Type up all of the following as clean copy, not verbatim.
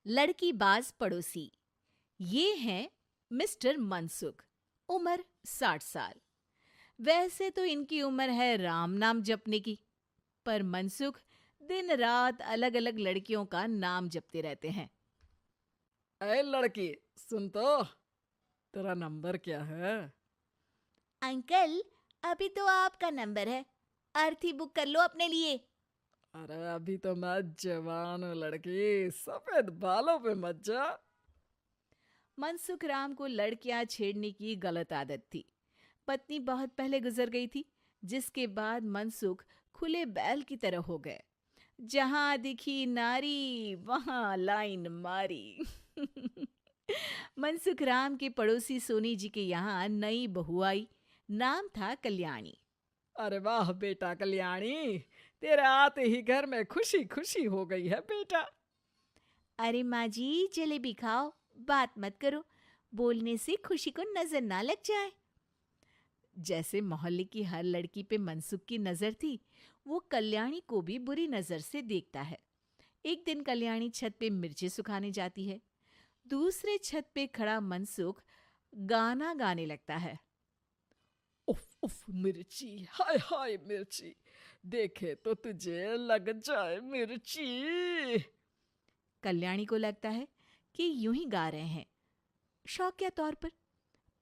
लड़की बाज पड़ोसी। ये हैं मिस्टर मनसुख। उम्र 60 साल। वैसे तो इनकी उम्र है राम नाम जपने की, पर मनसुख दिन रात अलग अलग लड़कियों का नाम जपते रहते हैं। अरे लड़की, सुन तो, तेरा नंबर क्या है? अंकल, अभी तो आपका नंबर है। अर्थी बुक कर लो अपने लिए। अरे अभी तो मैं जवान हूँ लड़की, सफेद बालों पे मत जा। मनसुख राम को लड़कियां छेड़ने की गलत आदत थी। पत्नी बहुत पहले गुजर गई थी, जिसके बाद मनसुख खुले बैल की तरह हो गए। जहां दिखी नारी वहां लाइन मारी। मनसुख राम के पड़ोसी सोनी जी के यहाँ नई बहू आई। नाम था कल्याणी। अरे वाह बेटा कल्याणी, तेरे आते ही घर में खुशी खुशी हो गई है बेटा। अरे माँ जी, जलेबी खाओ, बात मत करो, बोलने से खुशी को नजर ना लग जाए। जैसे मोहल्ले की हर लड़की पे मनसुख की नजर थी, वो कल्याणी को भी बुरी नजर से देखता है। एक दिन कल्याणी छत पे मिर्ची सुखाने जाती है। दूसरे छत पे खड़ा मनसुख गाना गाने लगता है। उफ उफ मिर्ची, हाय हाय मिर्ची, देखे तो तुझे लग जाए मिर्ची। कल्याणी को लगता है कि यूं ही गा रहे हैं, शौकिया तौर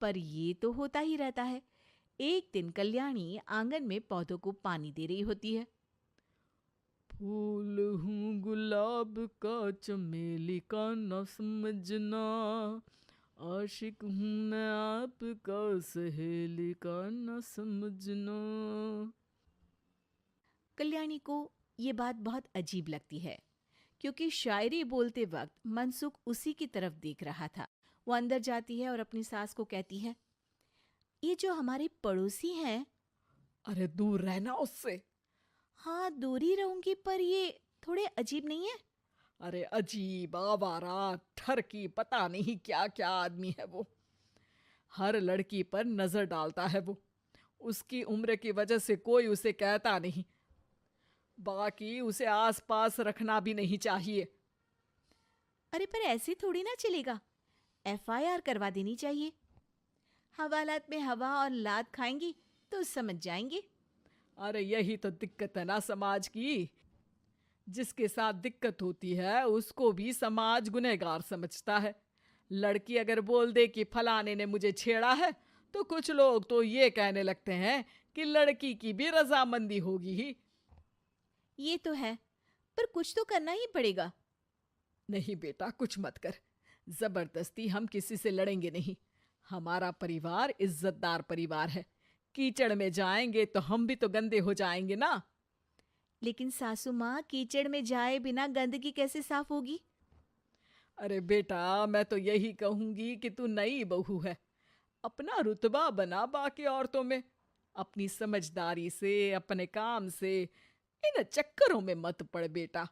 पर ये तो होता ही रहता है। एक दिन कल्याणी आंगन में पौधों को पानी दे रही होती है। फूल हूँ गुलाब का, चमेली का न समझना, आशिक हूँ मैं आपका, सहेली का न समझना। कल्याणी को ये बात बहुत अजीब लगती है, क्योंकि शायरी बोलते वक्त मनसुख उसी की तरफ देख रहा था। वो अंदर जाती है और अपनी सास को कहती है, ये जो हमारे पड़ोसी हैं। अरे दूर रहना उससे। हाँ, दूरी रहूंगी, पर ये थोड़े अजीब नहीं है? अरे अजीब, आवारा, ठरकी, पता नहीं क्या क्या आदमी है वो। हर लड़की पर नजर डालता है वो। उसकी उम्र की वजह से कोई उसे कहता नहीं। बाकी उसे आसपास रखना भी नहीं चाहिए। अरे पर ऐसे थोड़ी ना चलेगा, एफआईआर करवा देनी चाहिए। हवालात में हवा और लात खाएंगी तो समझ जाएंगे। अरे यही तो दिक्कत है ना समाज की। जिसके साथ दिक्कत होती है उसको भी समाज गुनहगार समझता है। लड़की अगर बोल दे कि फलाने ने मुझे छेड़ा है, तो कुछ लोग तो ये कहने लगते हैं कि लड़की की भी रजामंदी होगी ही। ये तो है, पर कुछ तो करना ही पड़ेगा। नहीं बेटा, कुछ मत कर। जबरदस्ती हम किसी से लड़ेंगे नहीं। हमारा परिवार इज्जतदार परिवार है। कीचड़ में जाएंगे तो हम भी तो गंदे हो जाएंगे ना। लेकिन सासू माँ, कीचड़ में जाए बिना गंदगी कैसे साफ होगी? अरे बेटा, मैं तो यही कहूंगी कि तू नई बहू है। अपना रुतबा बना बाकी औरतों में। अपनी समझदारी से, अपने काम से इन चक्करों में मत पड़ बेटा।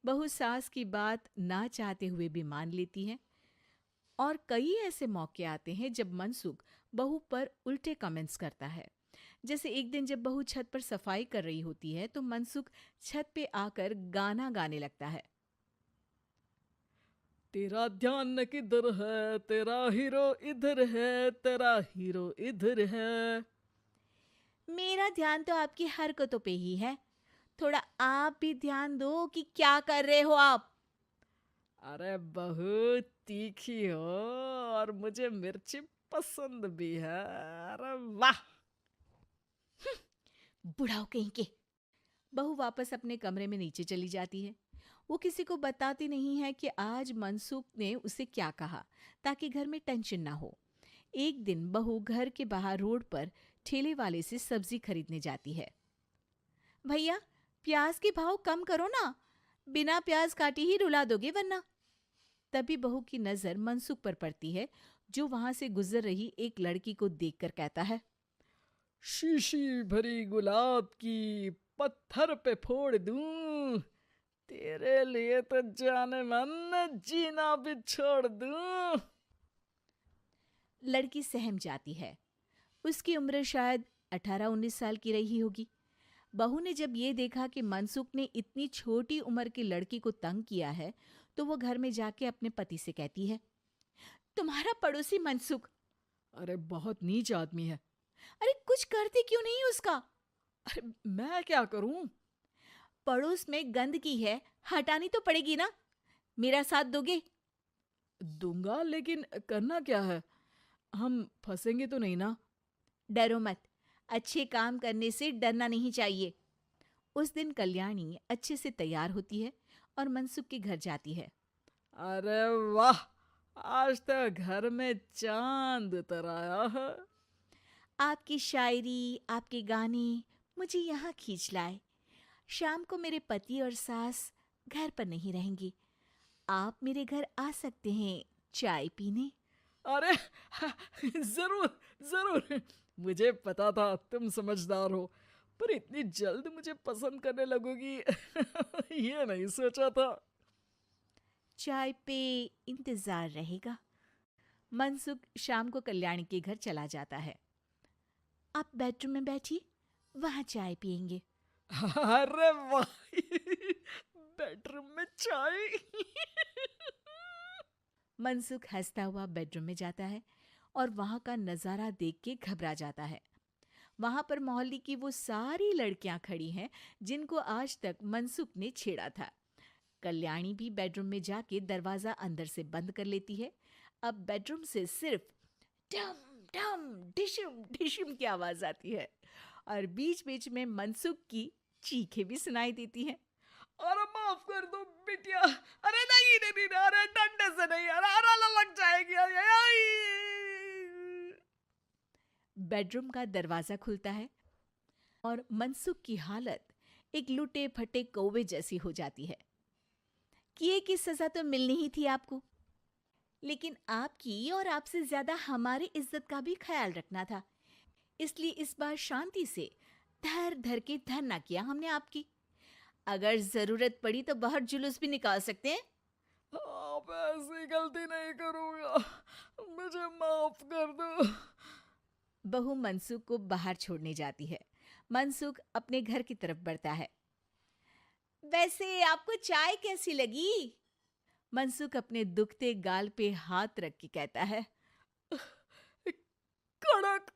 बहू सास की बात ना चाहते हुए भी मान लेती है। और कई ऐसे मौके आते हैं जब मनसुख बहू पर उल्टे कमेंट्स करता है। जैसे एक दिन जब बहू छत पर सफाई कर रही होती है, तो मनसुख छत पे आकर गाना गाने लगता है। तेरा ध्यान किधर है, तेरा हीरो इधर है, तेरा हीरो इधर है। मेरा ध्यान तो आपकी हरकतों पे ही है। थोड़ा आप भी ध्यान दो कि क्या कर रहे हो आप। अरे बहुत तीखी हो, और मुझे मिर्ची पसंद भी है। अरे वाह। बुढ़ाओ कहीं के। बहू वापस अपने कमरे में नीचे चली जाती है। वो किसी को बताती नहीं है कि आज मनसुख ने उसे क्या कहा, ताकि घर में टेंशन ना हो। एक दिन बहू घर के बाहर रोड पर ठेले वाले से सब्जी खरीदने जाती है। भैया, प्याज के भाव कम करो ना, बिना प्याज काटे ही रुला दोगे वरना। तभी बहू की नजर मनसुख पर पड़ती है, जो वहां से गुजर रही एक लड़की को देखकर कहता है, शीशी भरी गुलाब की, पत्थर पे फोड़ दूं। तेरे लिए तो जाने मन जीना भी छोड़ दूं। लड़की सहम जाती है। उसकी उम्र शायद 18-19 साल की रही होगी। बहू ने जब ये देखा कि मनसुख ने इतनी छोटी उम्र की लड़की को तंग किया है, तो वो घर में जाके अपने पति से कहती है, तुम्हारा पड़ोसी मनसुख, अरे बहुत नीच आदमी है। अरे कुछ करते क्यों नहीं उसका? अरे मैं क्या करूं? पड़ोस में गंदगी है, हटानी तो पड़ेगी ना। मेरा साथ दोगे? दूंगा, लेकिन करना क्या है? हम फंसेंगे तो नहीं ना? डरो मत, अच्छे काम करने से डरना नहीं चाहिए। उस दिन कल्याणी अच्छे से तैयार होती है और मनसुख के घर जाती है। अरे वाह, आज तो घर में चांद उतर आया है। आपकी शायरी, आपके गाने मुझे यहाँ खींच लाए। शाम को मेरे पति और सास घर पर नहीं रहेंगे। आप मेरे घर आ सकते हैं चाय पीने। अरे जरूर जरूर, मुझे पता था तुम समझदार हो, पर इतनी जल्द मुझे पसंद करने लगोगी ये नहीं सोचा था। चाय पे इंतजार रहेगा। मनसुख शाम को कल्याणी के घर चला जाता है। आप बेडरूम में बैठिए, वहां चाय पियेंगे। अरे वाह बेडरूम में चाय मनसुख हंसता हुआ बेडरूम में जाता है और वहां का नजारा देख के घबरा जाता है। वहां पर मोहल्ले की वो सारी लड़कियां खड़ी हैं जिनको आज तक मनसुख ने छेड़ा था। कल्याणी भी बेडरूम में जाके दरवाजा अंदर से बंद कर लेती है। अब बेडरूम से सिर्फ डम डम डिशम डिशम की आवाज आती है और बीच बीच में मनसुख की चीखें भी सुनाई देती हैं। अरे माफ कर दो बिटिया, अरे नहीं नहीं नहीं, अरे डंडे से नहीं, अरे अरे लग जाएगी, अरे आई। बेडरूम का दरवाजा खुलता है और मनसुख की हालत एक लुटे फटे कौवे जैसी हो जाती है। किए की सजा तो मिलनी ही थी आपको, लेकिन आपकी और आपसे ज्यादा हमारी इज्जत का भी ख्याल रखना था। इसलिए इस बार शांति से धर धर के धरना किया हमने आपकी। अगर जरूरत पड़ी तो बाहर जुलूस भी निकाल सकते हैं। आप ऐसी गलती नहीं करूंगा, मुझे माफ कर दो। बहू मनसुख को बाहर छोड़ने जाती है। मनसुख अपने घर की तरफ बढ़ता है। वैसे आपको चाय कैसी लगी? मनसुख अपने दुखते गाल पे हाथ रख के कहता है, कड़क